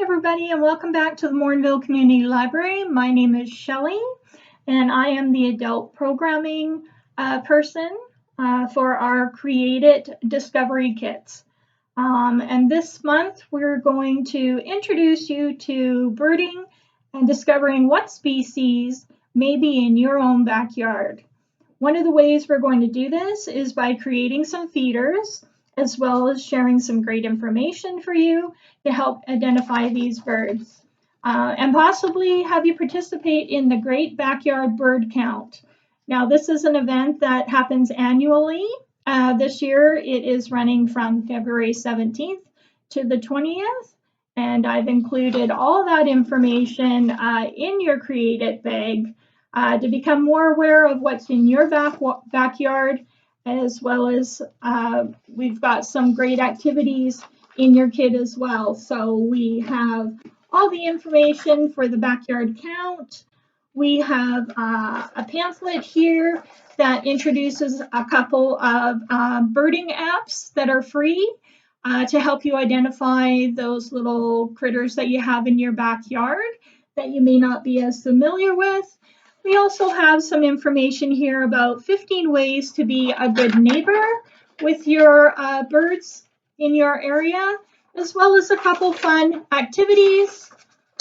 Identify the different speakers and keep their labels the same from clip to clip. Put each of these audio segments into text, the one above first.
Speaker 1: everybody, and welcome back to the Morinville Community Library. My name is Shelley, and I am the adult programming person for our Create It Discovery Kits. And this month, we're going to introduce you to birding and discovering what species may be in your own backyard. One of the ways we're going to do this is by creating some feeders, as well as sharing some great information for you to help identify these birds. And possibly have you participate in the Great Backyard Bird Count. Now, this is an event that happens annually. This year, it is running from February 17th to the 20th. And I've included all that information in your Create It bag to become more aware of what's in your backyard, as well as we've got some great activities in your kit as well. So we have all the information for the backyard count. We have a pamphlet here that introduces a couple of birding apps that are free to help you identify those little critters that you have in your backyard that you may not be as familiar with. We also have some information here about 15 ways to be a good neighbor with your birds in your area, as well as a couple fun activities.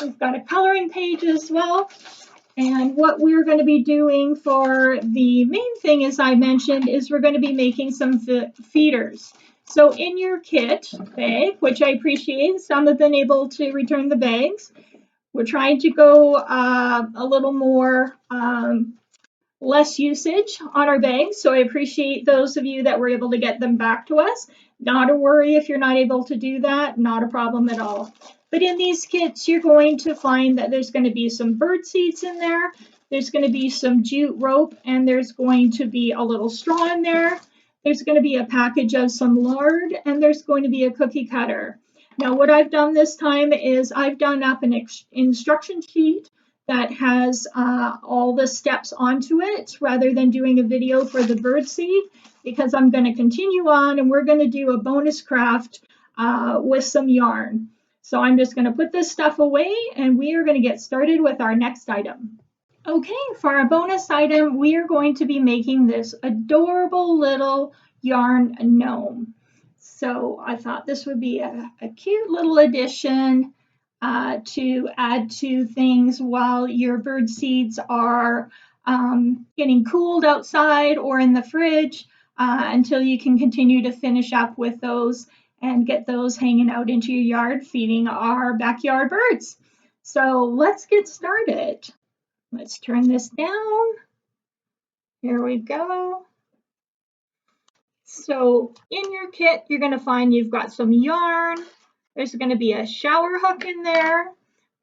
Speaker 1: We've got a coloring page as well. And what we're going to be doing for the main thing, as I mentioned, is we're going to be making some feeders. So in your kit bag, which I appreciate, some have been able to return the bags. We're trying to go a little more less usage on our bags. So I appreciate those of you that were able to get them back to us. Not a worry if you're not able to do that, not a problem at all. But in these kits, you're going to find that there's going to be some bird seeds in there. There's going to be some jute rope, and there's going to be a little straw in there. There's going to be a package of some lard, and there's going to be a cookie cutter. Now, what I've done this time is I've done up an instruction sheet that has all the steps onto it rather than doing a video for the bird seed, because I'm going to continue on and we're going to do a bonus craft with some yarn. So I'm just going to put this stuff away and we are going to get started with our next item. Okay, for our bonus item, we are going to be making this adorable little yarn gnome. So I thought this would be a cute little addition to add to things while your bird seeds are getting cooled outside or in the fridge until you can continue to finish up with those and get those hanging out into your yard feeding our backyard birds. So let's get started. Let's turn this down. Here we go. So in your kit, you're going to find you've got some yarn. There's going to be a shower hook in there.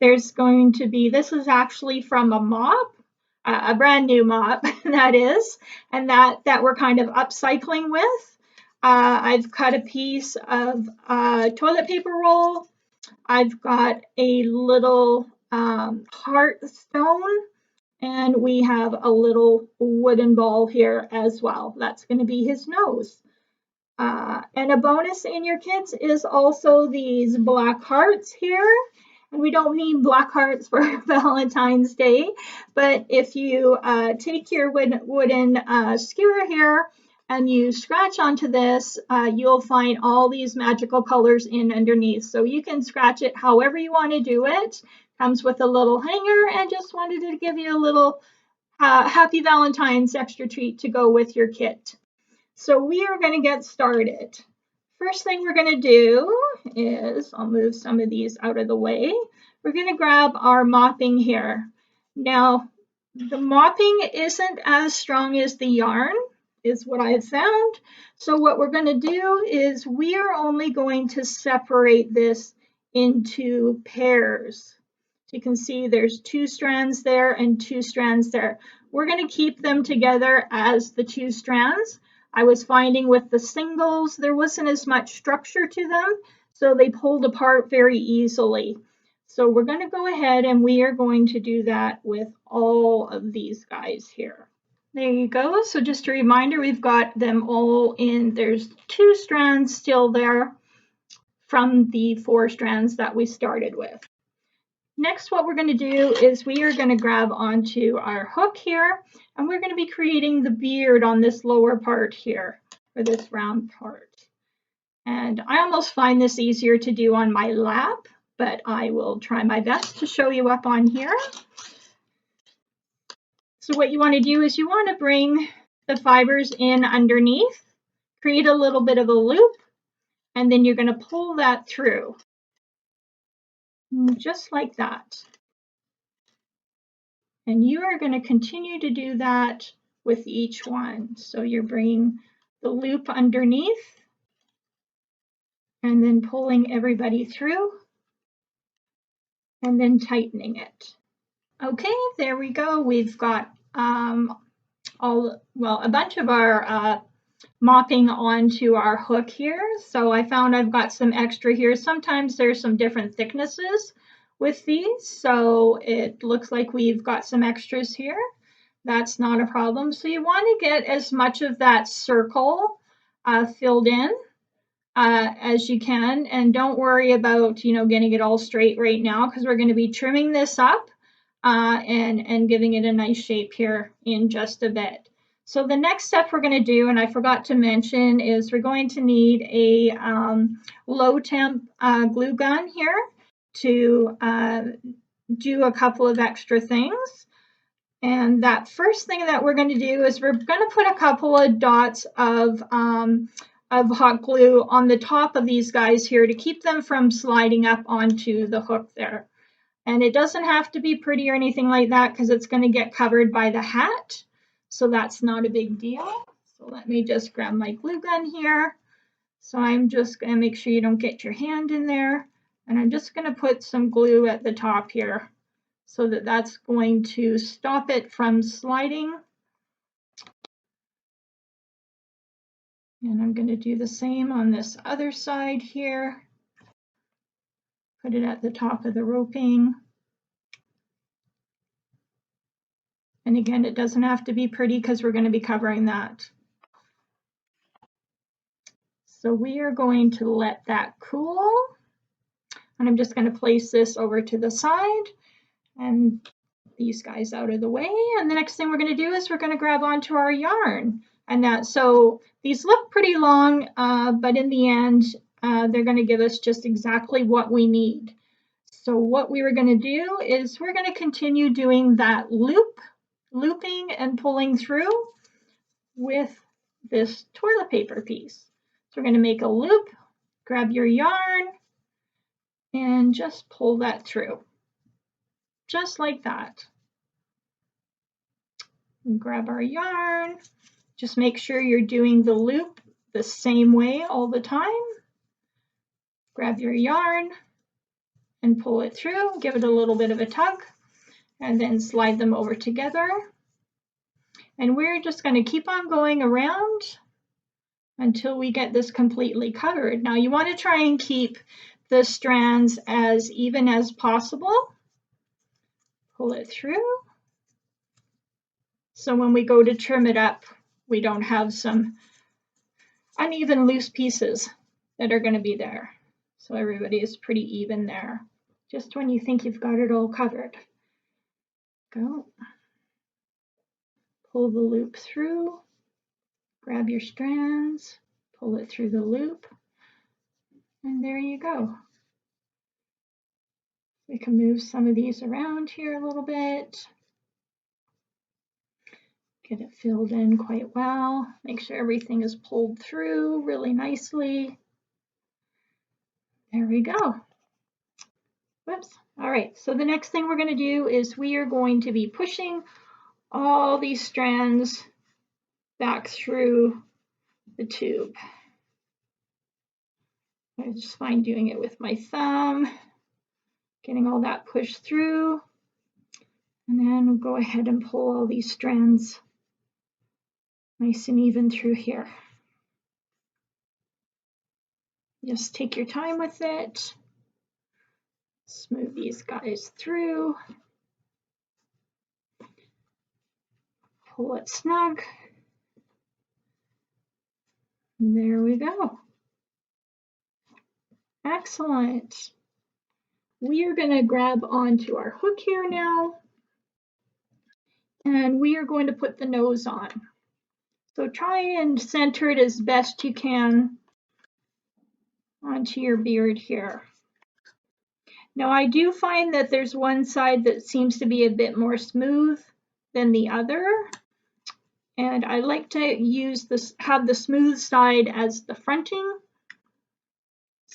Speaker 1: There's going to be, this is actually from a mop, a brand new mop, that is, and that we're kind of upcycling with. I've cut a piece of toilet paper roll. I've got a little heart stone. And we have a little wooden ball here as well. That's going to be his nose. And a bonus in your kits is also these black hearts here. And we don't mean black hearts for Valentine's Day, but if you take your wooden skewer here and you scratch onto this, you'll find all these magical colors in underneath. So you can scratch it however you want to do it. Comes with a little hanger, and just wanted to give you a little happy Valentine's extra treat to go with your kit. So we are going to get started. First thing we're going to do is, I'll move some of these out of the way. We're going to grab our mopping here. Now, the mopping isn't as strong as the yarn, is what I've found. So what we're going to do is we are only going to separate this into pairs. You can see there's 2 strands there and 2 strands there. We're going to keep them together as the 2 strands. I was finding with the singles, there wasn't as much structure to them, so they pulled apart very easily. So we're going to go ahead and we are going to do that with all of these guys here. There you go. So just a reminder, we've got them all in. There's 2 strands still there from the 4 strands that we started with. Next, what we're going to do is we are going to grab onto our hook here, and we're going to be creating the beard on this lower part here, or this round part. And I almost find this easier to do on my lap, but I will try my best to show you up on here. So what you want to do is you want to bring the fibers in underneath, create a little bit of a loop, and then you're going to pull that through, just like that. And you are going to continue to do that with each one. So you're bringing the loop underneath and then pulling everybody through and then tightening it. Okay, there we go. We've got a bunch of our mopping onto our hook here. So I found I've got some extra here. Sometimes there's some different thicknesses with these. So it looks like we've got some extras here. That's not a problem. So you want to get as much of that circle filled in as you can. And don't worry about, getting it all straight right now, because we're going to be trimming this up and giving it a nice shape here in just a bit. So the next step we're going to do, and I forgot to mention, is we're going to need a low temp glue gun here to do a couple of extra things. And that first thing that we're going to do is we're going to put a couple of dots of hot glue on the top of these guys here to keep them from sliding up onto the hook there. And it doesn't have to be pretty or anything like that, because it's going to get covered by the hat. So that's not a big deal. So let me just grab my glue gun here. So I'm just going to make sure you don't get your hand in there. And I'm just going to put some glue at the top here, so that that's going to stop it from sliding. And I'm going to do the same on this other side here. Put it at the top of the roping. And again, it doesn't have to be pretty, because we're going to be covering that. So we are going to let that cool. And I'm just going to place this over to the side and these guys out of the way. And the next thing we're going to do is we're going to grab onto our yarn. And so these look pretty long, but in the end, they're going to give us just exactly what we need. So what we were going to do is we're going to continue doing that looping and pulling through with this toilet paper piece. So we're going to make a loop, grab your yarn, and just pull that through, just like that. And grab our yarn. Just make sure you're doing the loop the same way all the time. Grab your yarn and pull it through, give it a little bit of a tug, and then slide them over together. And we're just going to keep on going around until we get this completely covered. Now you want to try and keep the strands as even as possible. Pull it through. So when we go to trim it up, we don't have some uneven loose pieces that are going to be there. So everybody is pretty even there. Just when you think you've got it all covered. Go. Pull the loop through. Grab your strands. Pull it through the loop. And there you go. We can move some of these around here a little bit. Get it filled in quite well. Make sure everything is pulled through really nicely. There we go. Whoops. All right, so the next thing we're going to do is we are going to be pushing all these strands back through the tube. I just find doing it with my thumb, getting all that pushed through, and then we'll go ahead and pull all these strands nice and even through here. Just take your time with it. Smooth these guys through. Pull it snug. And there we go. Excellent. we are going to grab onto our hook here now, and we are going to put the nose on. So try and center it as best you can onto your beard here. Now I do find that there's one side that seems to be a bit more smooth than the other, and I like to have the smooth side as the fronting.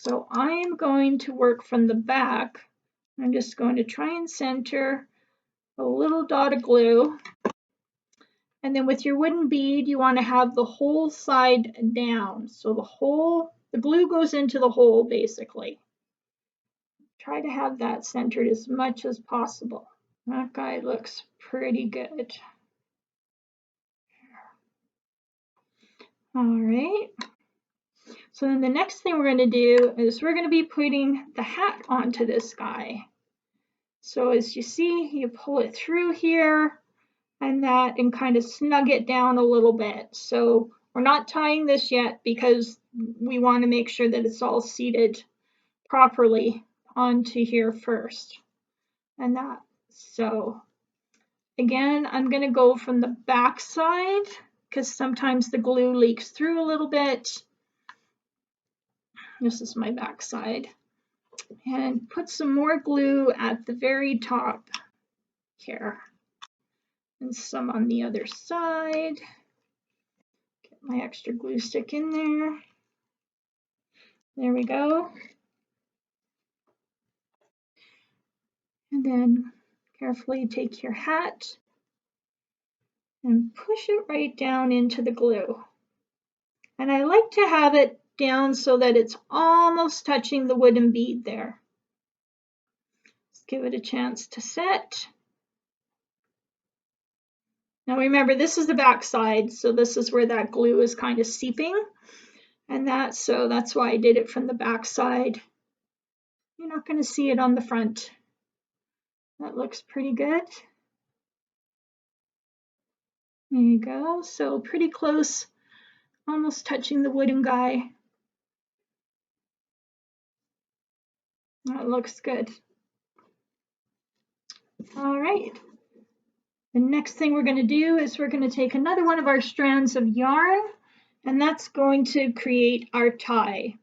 Speaker 1: So I'm going to work from the back. I'm just going to try and center a little dot of glue. And then with your wooden bead, you want to have the whole side down. So the glue goes into the hole basically. Try to have that centered as much as possible. That guy looks pretty good. All right. So then the next thing we're going to do is we're going to be putting the hat onto this guy. So as you see, you pull it through here and kind of snug it down a little bit. So we're not tying this yet because we want to make sure that it's all seated properly onto here first. And that. So again, I'm going to go from the back side because sometimes the glue leaks through a little bit. This is my back side. And put some more glue at the very top here. And some on the other side. Get my extra glue stick in there. There we go. And then carefully take your hat and push it right down into the glue. And I like to have it down so that it's almost touching the wooden bead there. Just give it a chance to set. Now remember, this is the back side, so this is where that glue is kind of seeping. And so that's why I did it from the back side. You're not going to see it on the front. That looks pretty good. There you go. So pretty close, almost touching the wooden guy. That looks good. All right. The next thing we're going to do is we're going to take another one of our strands of yarn, and that's going to create our tie.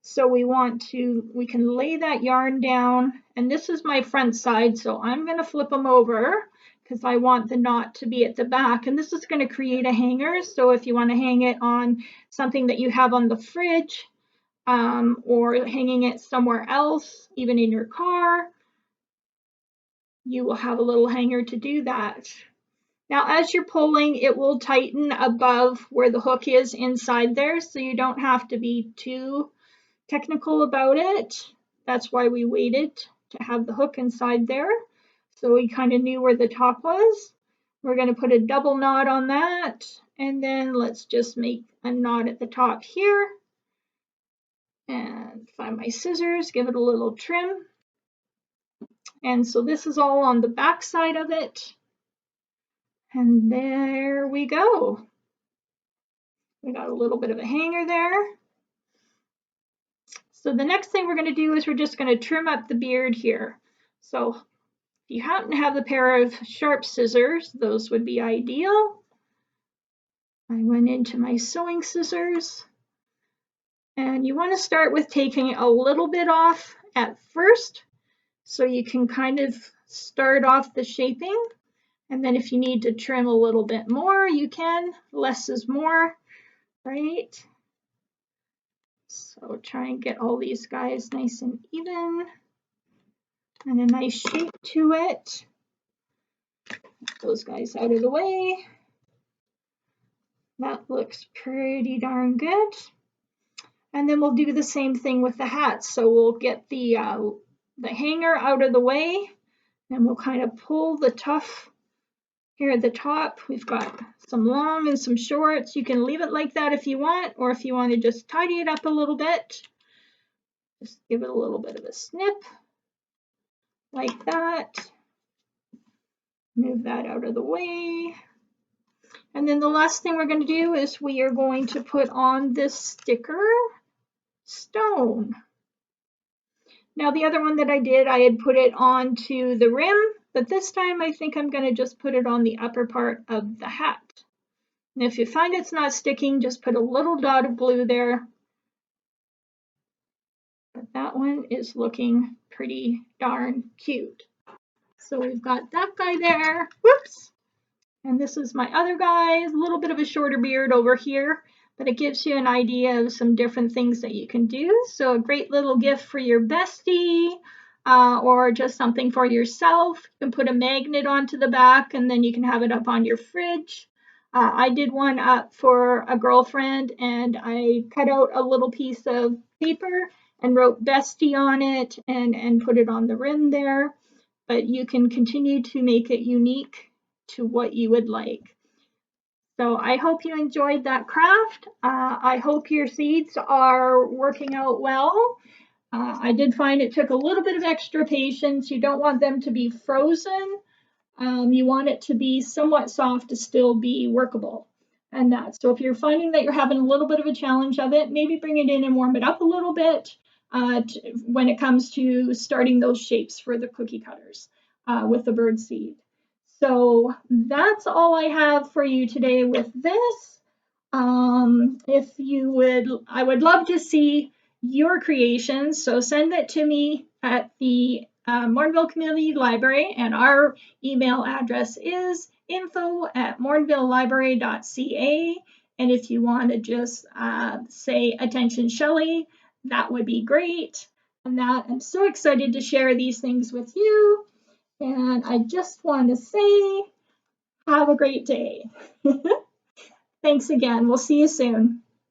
Speaker 1: So we can lay that yarn down, and this is my front side, so I'm going to flip them over because I want the knot to be at the back, and this is going to create a hanger. So if you want to hang it on something that you have on the fridge, or hanging it somewhere else, even in your car, you will have a little hanger to do that. Now, as you're pulling, it will tighten above where the hook is inside there, so you don't have to be too technical about it. That's why we waited to have the hook inside there, so we kind of knew where the top was. We're going to put a double knot on that, and then let's just make a knot at the top here. And find my scissors, give it a little trim. And so this is all on the back side of it. And there we go. We got a little bit of a hanger there. So the next thing we're going to do is we're just going to trim up the beard here. So if you happen to have a pair of sharp scissors, those would be ideal. I went into my sewing scissors. And you want to start with taking a little bit off at first, so you can kind of start off the shaping. And then if you need to trim a little bit more, you can. Less is more, right? So try and get all these guys nice and even and a nice shape to it. Get those guys out of the way. That looks pretty darn good. And then we'll do the same thing with the hat. So we'll get the hanger out of the way, and we'll kind of pull the tuft here at the top. We've got some long and some shorts. You can leave it like that if you want, or if you want to just tidy it up a little bit, just give it a little bit of a snip like that. Move that out of the way. And then the last thing we're going to do is we are going to put on this sticker stone. Now the other one that I did, I had put it onto the rim, but this time I think I'm going to just put it on the upper part of the hat. And if you find it's not sticking, just put a little dot of blue there. But that one is looking pretty darn cute. So we've got that guy there. Whoops. And this is my other guy, a little bit of a shorter beard over here, but it gives you an idea of some different things that you can do. So a great little gift for your bestie, or just something for yourself. You can put a magnet onto the back and then you can have it up on your fridge. I did one up for a girlfriend and I cut out a little piece of paper and wrote bestie on it and put it on the rim there. But you can continue to make it unique to what you would like. So I hope you enjoyed that craft. I hope your seeds are working out well. I did find it took a little bit of extra patience. You don't want them to be frozen. You want it to be somewhat soft to still be workable. And that. So if you're finding that you're having a little bit of a challenge of it, maybe bring it in and warm it up a little bit when it comes to starting those shapes for the cookie cutters with the bird seed. So that's all I have for you today with this. If you would, I would love to see your creations. So send it to me at the Morinville Community Library, and our email address is info@morinvillelibrary.ca. And if you want to just say attention Shelley, that would be great. And that I'm so excited to share these things with you. And I just want to say, have a great day. Thanks again. We'll see you soon.